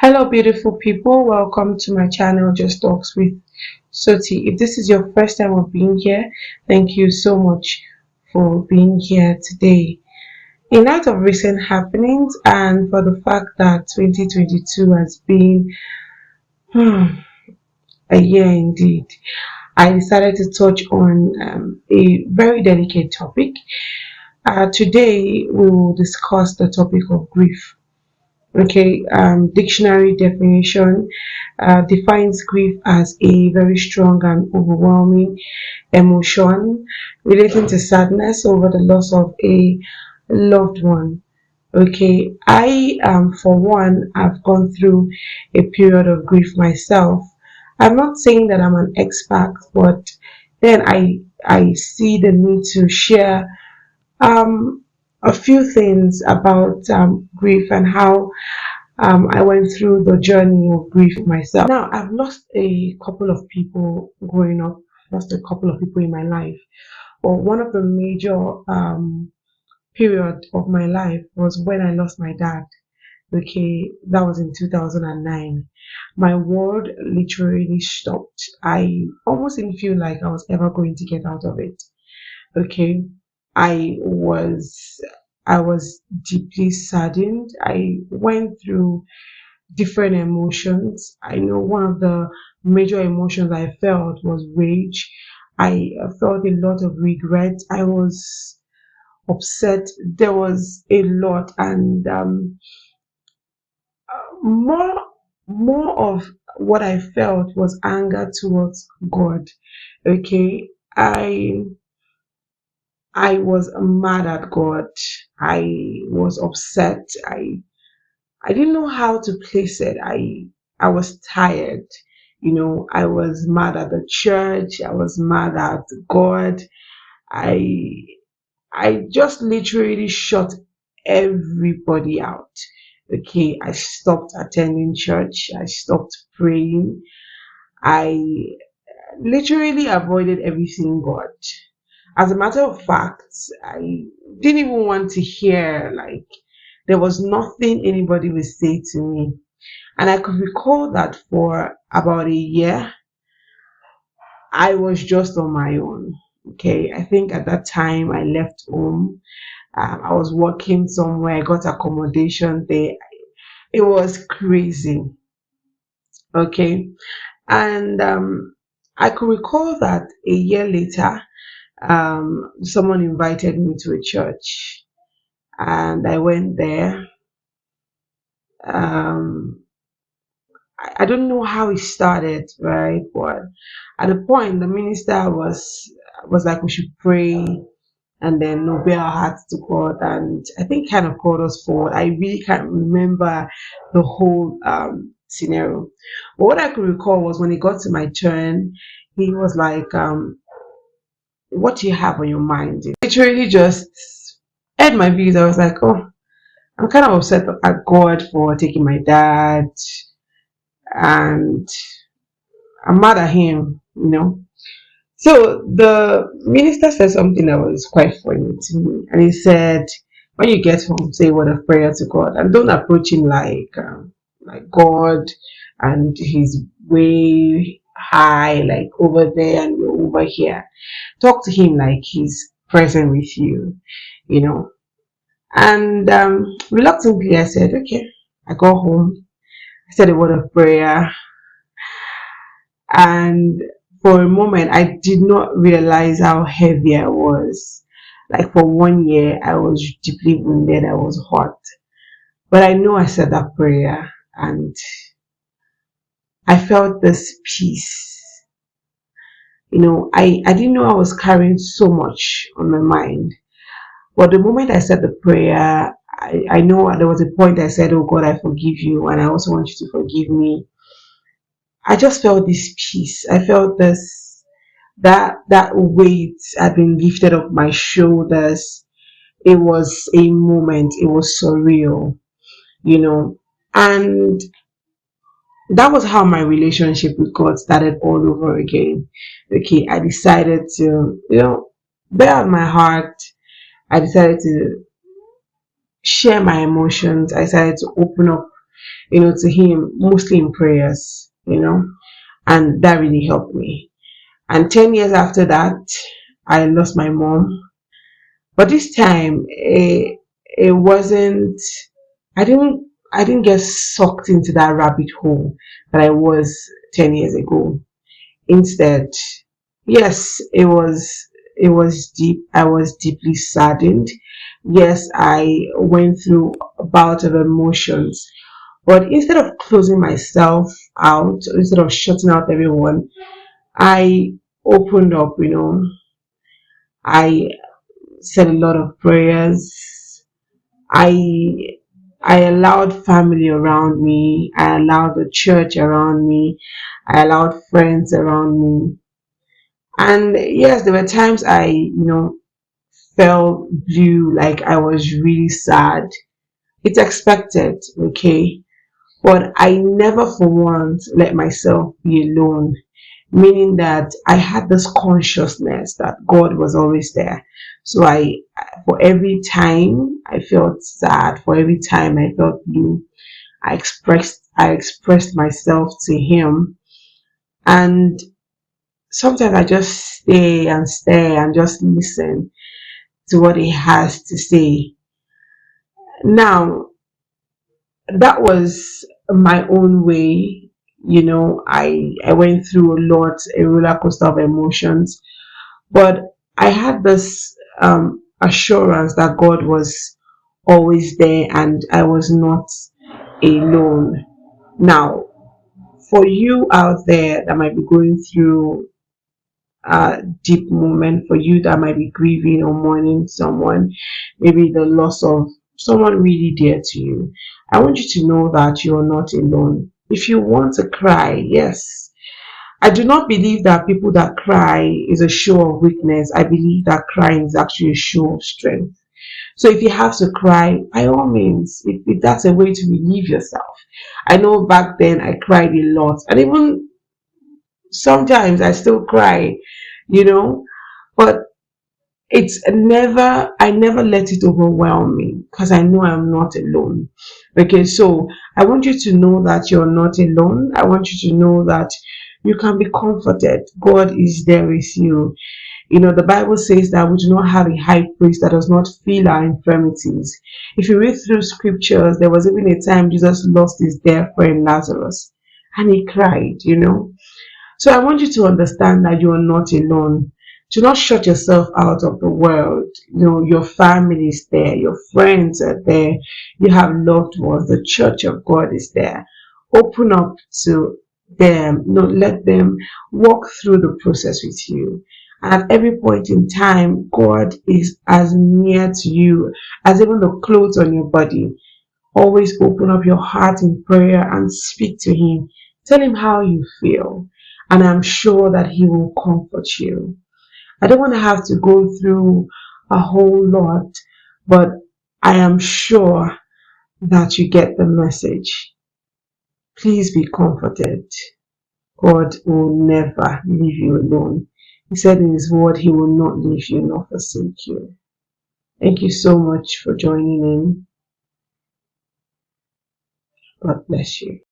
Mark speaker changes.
Speaker 1: Hello, beautiful people. Welcome to my channel, Just Talks with Soti. If this is your first time of being here, thank you so much for being here today. In light of recent happenings and for the fact that 2022 has been a year indeed, I decided to touch on a very delicate topic. Today, we will discuss the topic of grief. Okay, dictionary definition defines grief as a very strong and overwhelming emotion relating to sadness over the loss of a loved one. Okay, for one, I've gone through a period of grief myself. I'm not saying that I'm an expert, but then I see the need to share um, a few things about grief and how I went through the journey of grief myself. Now, I've lost a couple of people growing up, lost a couple of people in my life. But one of the major period of my life was when I lost my dad. Okay, that was in 2009. My world literally stopped. I almost didn't feel like I was ever going to get out of it. Okay, I was I was deeply saddened. I went through different emotions. I know one of the major emotions I felt was rage. I felt a lot of regret. I was upset. There was a lot, and more more of what I felt was anger towards God. Okay, I was mad at God. I was upset. I didn't know how to place it. I was tired. I was mad at the church. I was mad at God. I I just literally shut everybody out. Okay, I stopped attending church. I stopped praying. I literally avoided everything God. As a matter of fact, I didn't even want to hear, like, there was nothing anybody would say to me. And I could recall that for about a year, I was just on my own. Okay, I think at that time I left home. I was working somewhere, I got accommodation there. It was crazy. Okay, and I could recall that a year later, someone invited me to a church, and I went there. Um, I don't know how it started, right? But at the point, the minister was like, we should pray and then obey our hearts to God, and I think kind of called us forward. I really can't remember the whole scenario, but what I could recall was when it got to my turn, he was like, "What do you have on your mind?" It literally just aired my views. I was like, "Oh, I'm kind of upset at God for taking my dad, and I'm mad at him." So the minister said something that was quite funny to me, and he said, "When you get home, say a word of prayer to God, and don't approach him like God, and he's way high, like over there, and you're over here. Talk to him like he's present with you." And reluctantly, I said, "Okay." I got home, I said a word of prayer, and for a moment I did not realize how heavy I was. Like for 1 year I was deeply wounded, I was hurt. But I know I said that prayer, and I felt this peace. I didn't know I was carrying so much on my mind. But the moment I said the prayer, I know there was a point I said, "Oh God, I forgive you, and I also want you to forgive me." I just felt this peace. I felt this that weight had been lifted off my shoulders. It was a moment. It was surreal, you know. And that was how my relationship with God started all over again. Okay, I decided to, bear on my heart. I decided to share my emotions. I decided to open up to him, mostly in prayers, and that really helped me. And 10 years after that, I lost my mom. But this time, it wasn't, I didn't, I didn't get sucked into that rabbit hole that I was 10 years ago. Instead, yes, it was deep. I was deeply saddened. Yes, I went through a bout of emotions. But instead of closing myself out, instead of shutting out everyone, I opened up, I said a lot of prayers. I I allowed family around me. I allowed the church around me. I allowed friends around me. And yes, there were times I felt blue, like I was really sad. It's expected, okay? But I never for once let myself be alone, meaning that I had this consciousness that God was always there. So for every time I felt sad, for every time I felt blue, I expressed myself to Him. And sometimes I just stay and stare and just listen to what He has to say. Now, that was my own way. I went through a roller coaster of emotions, but I had this assurance that God was always there and I was not alone. Now, for you out there that might be going through a deep moment, for you that might be grieving or mourning someone, maybe the loss of someone really dear to you, I want you to know that you're not alone. If you want to cry, yes. I do not believe that people that cry is a show of weakness. I believe that crying is actually a show of strength. So if you have to cry, by all means, if that's a way to relieve yourself. I know back then I cried a lot, and even sometimes I still cry, you know, but I never let it overwhelm me because I know I'm not alone. Okay, so I want you to know that you're not alone. I want you to know that you can be comforted. God is there with you. The Bible says that we do not have a high priest that does not feel our infirmities. If you read through scriptures, there was even a time Jesus lost his dear friend Lazarus and he cried. So I want you to understand that you are not alone. Do not shut yourself out of the world. Your family is there, your friends are there, you have loved ones, the church of God is there. Open up to them. Let them walk through the process with you. And at every point in time, God is as near to you as even the clothes on your body. Always open up your heart in prayer and speak to Him. Tell Him how you feel, and I'm sure that He will comfort you. I don't want to have to go through a whole lot, but I am sure that you get the message. Please be comforted. God will never leave you alone. He said in His word, He will not leave you nor forsake you. Thank you so much for joining in. God bless you.